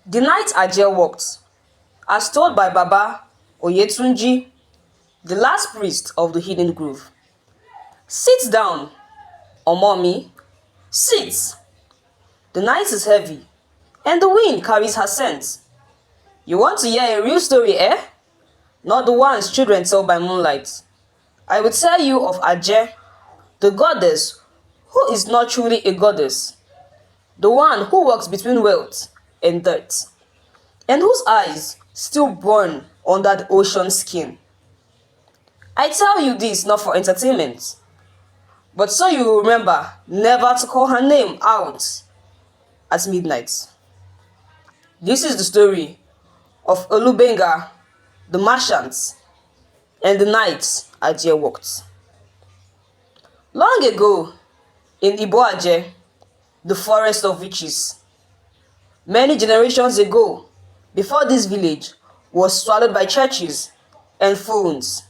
The night Ajay walked, as told by Baba Oyetunji, the last priest of the hidden grove. Sit down, Omomi, sit. The night is heavy, and the wind carries her scent. You want to hear a real story, eh? Not the ones children tell by moonlight. I will tell you of Ajay, the goddess who is not truly a goddess, the one who walks between wealth and dirt, and whose eyes still burn under the ocean skin. I tell you this not for entertainment, but so you will remember never to call her name out at midnight. This is the story of Olubenga, the merchant, and the night Ajay walked. Long ago, in Iboaje, the forest of witches, many generations ago, before this village was swallowed by churches and phones,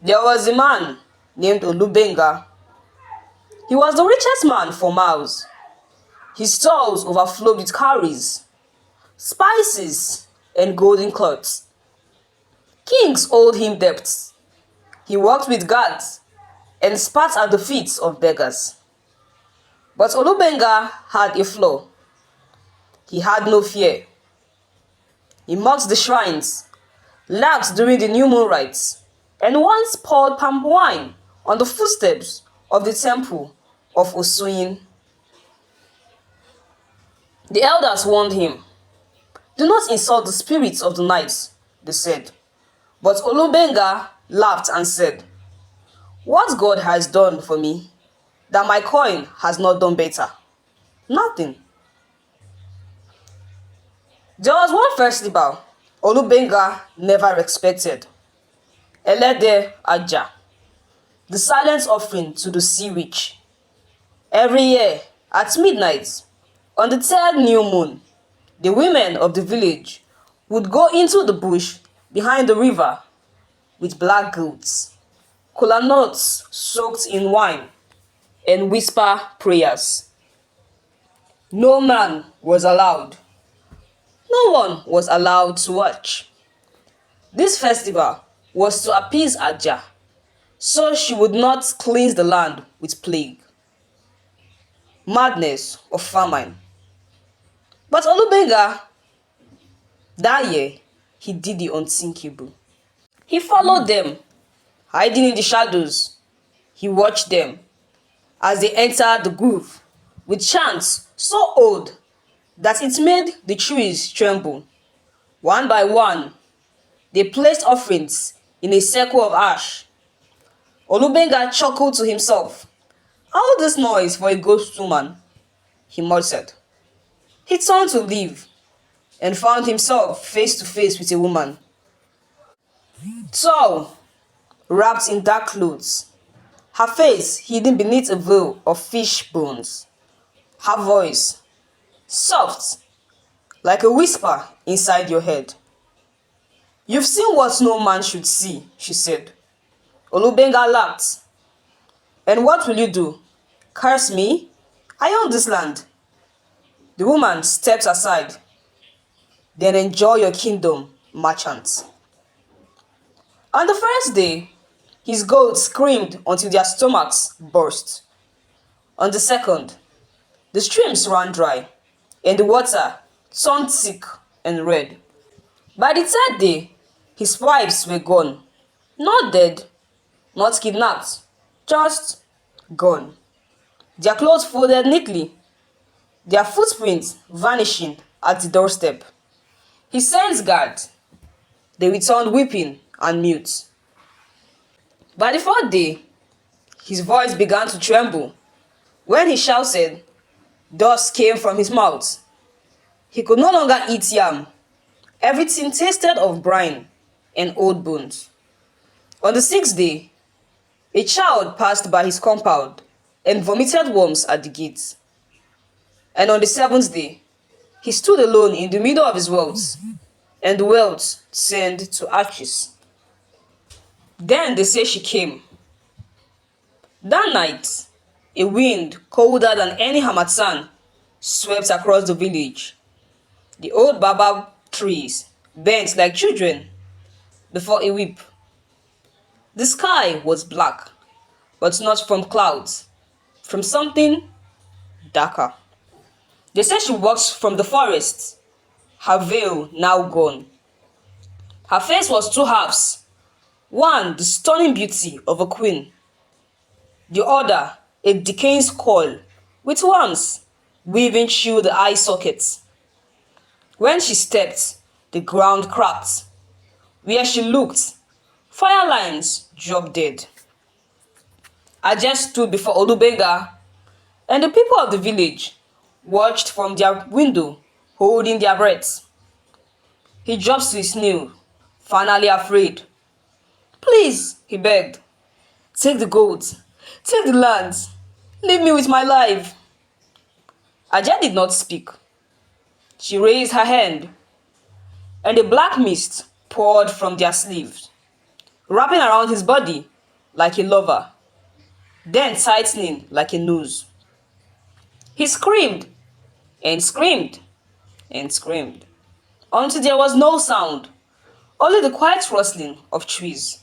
there was a man named Olubenga. He was the richest man for miles. His stalls overflowed with cowries, spices, and golden cloths. Kings owed him debts. He worked with guards and spat at the feet of beggars. But Olubenga had a flaw. He had no fear. He mocked the shrines, laughed during the new moon rites, and once poured palm wine on the footsteps of the temple of Osuyin. The elders warned him, "Do not insult the spirits of the night," they said. But Olubenga laughed and said, "What God has done for me, that my coin has not done better? Nothing." There was one festival Olubenga never expected. Elede Aja, the silent offering to the sea witch. Every year, at midnight, on the third new moon, the women of the village would go into the bush behind the river with black goats, kola nuts soaked in wine, and whisper prayers. No man was allowed. No one was allowed to watch. This festival was to appease Aja, so she would not cleanse the land with plague, madness, or famine. But Olubenga, that year, he did the unthinkable. He followed them, hiding in the shadows. He watched them as they entered the grove with chants so old that it made the trees tremble. One by one, they placed offerings in a circle of ash. Olubenga chuckled to himself. "All this noise for a ghost woman," he muttered. He turned to leave and found himself face to face with a woman. Tall, wrapped in dark clothes, her face hidden beneath a veil of fish bones. Her voice, soft, like a whisper inside your head. "You've seen what no man should see," she said. Olubenga laughed. "And what will you do? Curse me? I own this land." The woman stepped aside. "Then enjoy your kingdom, merchant." On the first day, his goats screamed until their stomachs burst. On the second, the streams ran dry, and the water turned thick and red. By the third day, his wives were gone. Not dead, not kidnapped, just gone. Their clothes folded neatly, their footprints vanishing at the doorstep. He sent guards. They returned weeping and mute. By the fourth day, his voice began to tremble. When he shouted, dust came from his mouth. He could no longer eat yam. Everything tasted of brine and old bones. On the sixth day, a child passed by his compound and vomited worms at the gate. And on the seventh day, he stood alone in the middle of his wealth, and the wealth turned to ashes. Then they say she came. That night, a wind colder than any harmattan swept across the village. The old baobab trees bent like children before a whip. The sky was black, but not from clouds, from something darker. They said she walked from the forest, her veil now gone. Her face was two halves, one the stunning beauty of a queen, the other a decaying skull with worms weaving through the eye sockets. When she stepped, the ground cracked. Where she looked, fire lines dropped dead. I just stood before Olubenga, and the people of the village watched from their window, holding their breaths. He dropped to his knee, finally afraid. Please, he begged, take the gold, take the land, leave me with my life. Ajah did not speak. She raised her hand, and a black mist poured from their sleeves, wrapping around his body like a lover, then tightening like a noose. He screamed and screamed and screamed until there was no sound, only the quiet rustling of trees.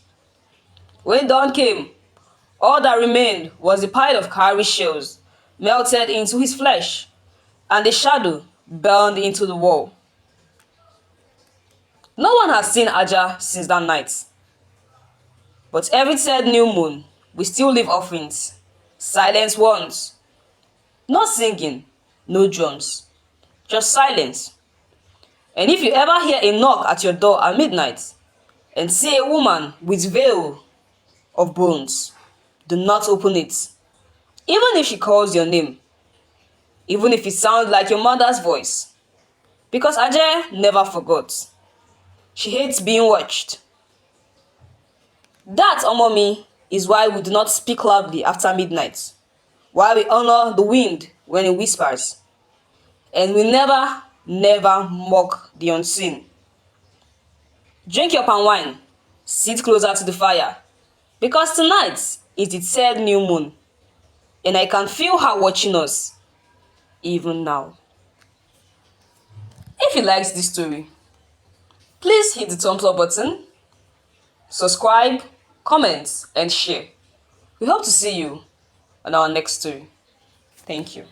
When dawn came, all that remained was a pile of cowrie shells melted into his flesh, and the shadow burned into the wall. No one has seen Ajah since that night. But every third new moon, we still leave offerings, silent ones. No singing, no drums, just silence. And if you ever hear a knock at your door at midnight and see a woman with veil of bones, do not open it. Even if she calls your name, even if it sounds like your mother's voice. Because Ajah never forgot. She hates being watched. That, Omomi, is why we do not speak loudly after midnight, why we honor the wind when it whispers, and we never, never mock the unseen. Drink your palm wine, sit closer to the fire, because tonight is the third new moon, and I can feel her watching us, even now. If you liked this story, please hit the thumbs up button, subscribe, comment, and share. We hope to see you on our next story. Thank you.